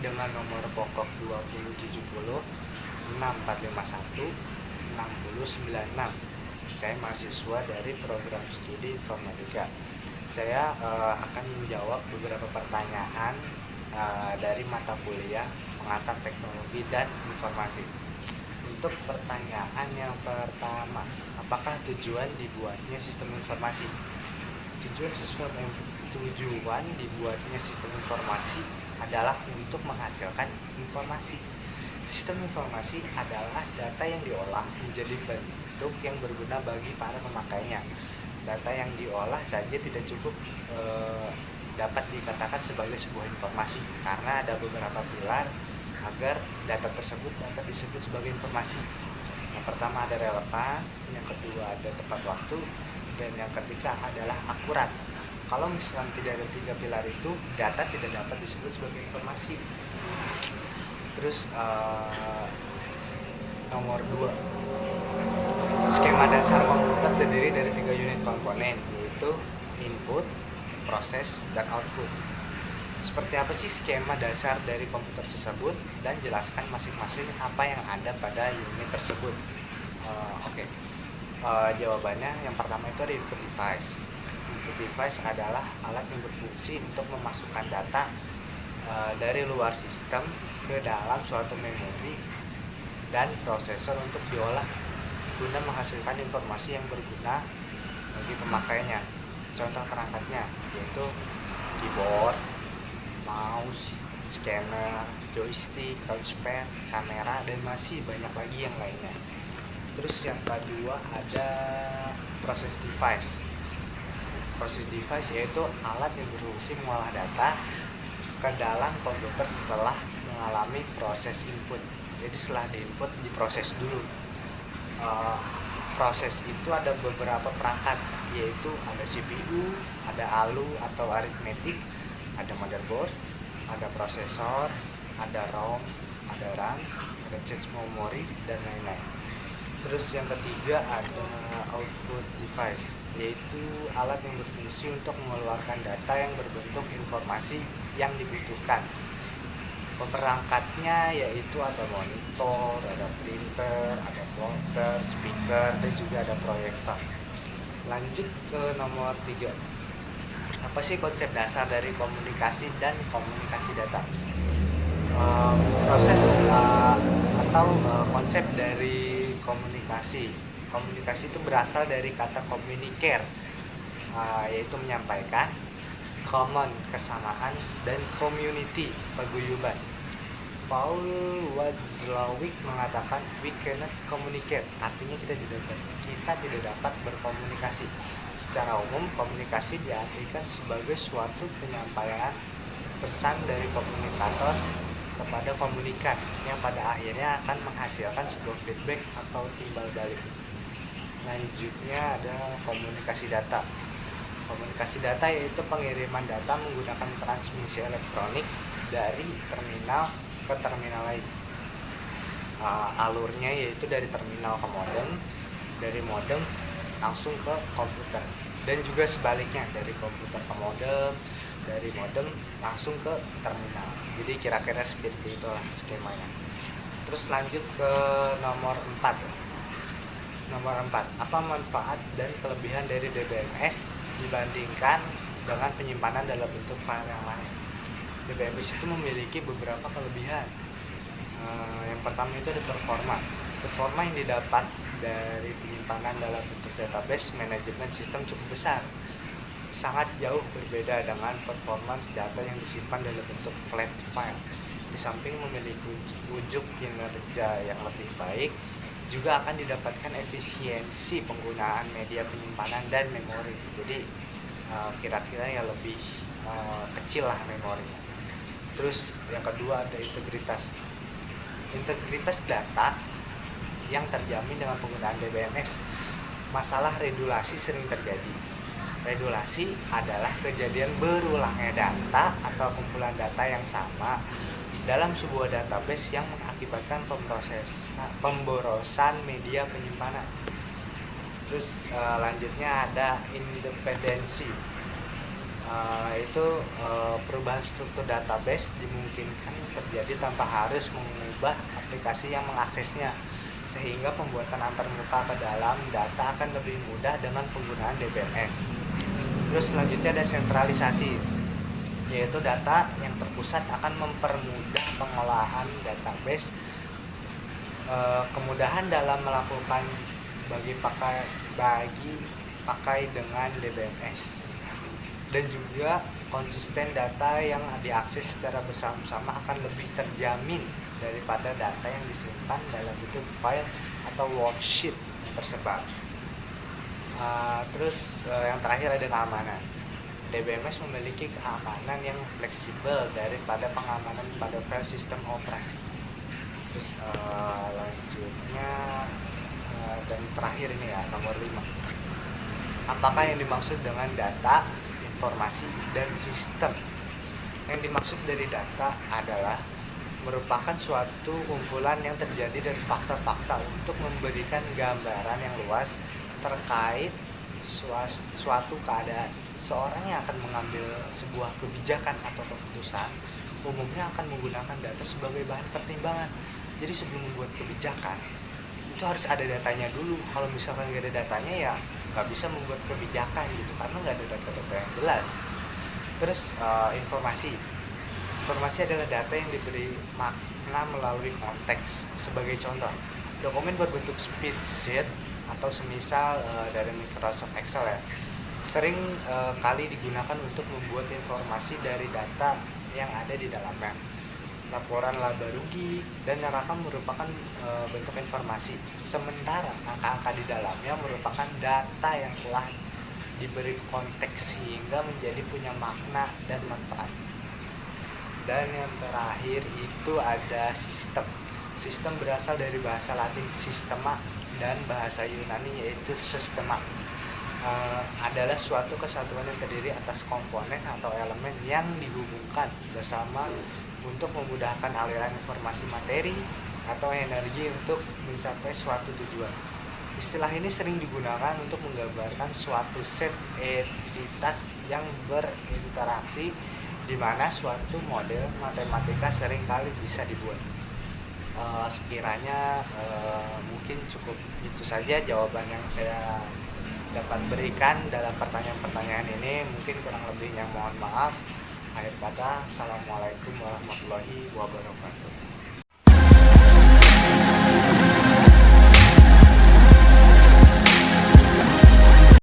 dengan nomor pokok 2070 6451 6096. Saya mahasiswa dari program studi informatika. Saya akan menjawab beberapa pertanyaan dari mata kuliah pengantar teknologi dan informasi. Untuk pertanyaan yang pertama, apakah tujuan dibuatnya sistem informasi? Tujuan dibuatnya sistem informasi adalah untuk menghasilkan informasi. Sistem informasi adalah data yang diolah menjadi bentuk yang berguna bagi para pemakainya. Data yang diolah saja tidak cukup dapat dikatakan sebagai sebuah informasi, karena ada beberapa pilar agar data tersebut dapat disebut sebagai informasi. Yang pertama ada relevan, yang kedua ada tepat waktu, dan yang ketiga adalah akurat. Kalau misalkan tidak ada tiga pilar itu, data tidak dapat disebut sebagai informasi. Terus nomor 2, skema dasar komputer terdiri dari 3 unit komponen, yaitu input, proses, dan output. Seperti apa sih skema dasar dari komputer tersebut, dan jelaskan masing-masing apa yang ada pada unit tersebut. Jawabannya yang pertama itu ada input device. Input device adalah alat yang berfungsi untuk memasukkan data dari luar sistem ke dalam suatu memori dan prosesor untuk diolah guna menghasilkan informasi yang berguna bagi pemakainya. Contoh perangkatnya yaitu keyboard, mouse, scanner, joystick, touchpad, kamera, dan masih banyak lagi yang lainnya. Terus yang kedua ada process device. Process device yaitu alat yang berfungsi mengolah data ke dalam komputer setelah mengalami proses input. Jadi setelah diinput diproses dulu. Proses itu ada beberapa perangkat, yaitu ada CPU, ada ALU atau arithmetic, ada motherboard, ada prosesor, ada ROM, ada RAM, ada cache memory, dan lain-lain. Terus yang ketiga ada output device, yaitu alat yang berfungsi untuk mengeluarkan data yang berbentuk informasi yang dibutuhkan. Perangkatnya yaitu ada monitor, ada printer, ada plotter, speaker, dan juga ada proyektor. Lanjut ke nomor 3. Apa sih konsep dasar dari komunikasi dan komunikasi data? Konsep dari komunikasi. Komunikasi itu berasal dari kata communicare, yaitu menyampaikan, common kesamaan, dan community paguyuban. Paul Watzlawick mengatakan we cannot communicate, artinya kita tidak dapat berkomunikasi. Secara umum, komunikasi diartikan sebagai suatu penyampaian pesan dari komunikator kepada komunikan yang pada akhirnya akan menghasilkan sebuah feedback atau timbal balik. Lanjutnya ada komunikasi data. Komunikasi data yaitu pengiriman data menggunakan transmisi elektronik dari terminal ke terminal lain. Alurnya yaitu dari terminal ke modem, dari modem langsung ke komputer, dan juga sebaliknya dari komputer ke modem, dari modem langsung ke terminal. Jadi kira-kira seperti itulah skemanya. Terus lanjut ke nomor 4. Nomor 4, apa manfaat dan kelebihan dari DBMS dibandingkan dengan penyimpanan dalam bentuk file yang lain? DBMS itu memiliki beberapa kelebihan. Yang pertama itu ada performa. Performa yang didapat dari penyimpanan dalam bentuk database manajemen sistem cukup besar. Sangat jauh berbeda dengan performance data yang disimpan dalam bentuk flat file. Di samping memiliki wujud kinerja yang lebih baik, juga akan didapatkan efisiensi penggunaan media penyimpanan dan memori. Jadi kira-kira yang lebih kecil lah memorinya. Terus yang kedua ada integritas. Integritas data yang terjamin dengan penggunaan DBMS. Masalah redundasi sering terjadi. Redundasi adalah kejadian berulangnya data atau kumpulan data yang sama dalam sebuah database yang mengakibatkan pemborosan media penyimpanan. Terus lanjutnya ada independensi. Perubahan struktur database dimungkinkan terjadi tanpa harus mengubah aplikasi yang mengaksesnya, sehingga pembuatan antarmuka ke dalam data akan lebih mudah dengan penggunaan DBMS. Terus selanjutnya ada sentralisasi, yaitu data yang terpusat akan mempermudah pengolahan database, kemudahan dalam melakukan bagi pakai dengan DBMS, dan juga konsisten data yang diakses secara bersama-sama akan lebih terjamin daripada data yang disimpan dalam bentuk file atau worksheet yang tersebar. Yang terakhir ada keamanan. DBMS memiliki keamanan yang fleksibel daripada pengamanan pada file sistem operasi. Lanjutnya dan terakhir ini ya, nomor 5. Apakah yang dimaksud dengan data, informasi, dan sistem? Yang dimaksud dari data adalah merupakan suatu kumpulan yang terjadi dari fakta-fakta untuk memberikan gambaran yang luas terkait suatu keadaan. Seorang yang akan mengambil sebuah kebijakan atau keputusan umumnya akan menggunakan data sebagai bahan pertimbangan. Jadi sebelum membuat kebijakan itu harus ada datanya dulu. Kalau misalkan nggak ada datanya ya nggak bisa membuat kebijakan gitu, karena nggak ada data-data yang jelas. Informasi adalah data yang diberi makna melalui konteks. Sebagai contoh, dokumen berbentuk spreadsheet atau semisal dari Microsoft Excel ya, sering kali digunakan untuk membuat informasi dari data yang ada di dalamnya. Laporan laba rugi dan neraca merupakan bentuk informasi, sementara angka-angka di dalamnya merupakan data yang telah diberi konteks sehingga menjadi punya makna dan manfaat. Dan yang terakhir itu ada sistem. Sistem berasal dari bahasa Latin systema dan bahasa Yunani yaitu systema. Adalah suatu kesatuan yang terdiri atas komponen atau elemen yang dihubungkan bersama untuk memudahkan aliran informasi materi atau energi untuk mencapai suatu tujuan. Istilah ini sering digunakan untuk menggambarkan suatu set entitas yang berinteraksi, di mana suatu model matematika seringkali bisa dibuat. Sekiranya mungkin cukup itu saja jawaban yang saya dapat berikan dalam pertanyaan-pertanyaan ini. Mungkin kurang lebihnya mohon maaf. Akhir kata, assalamualaikum warahmatullahi wabarakatuh.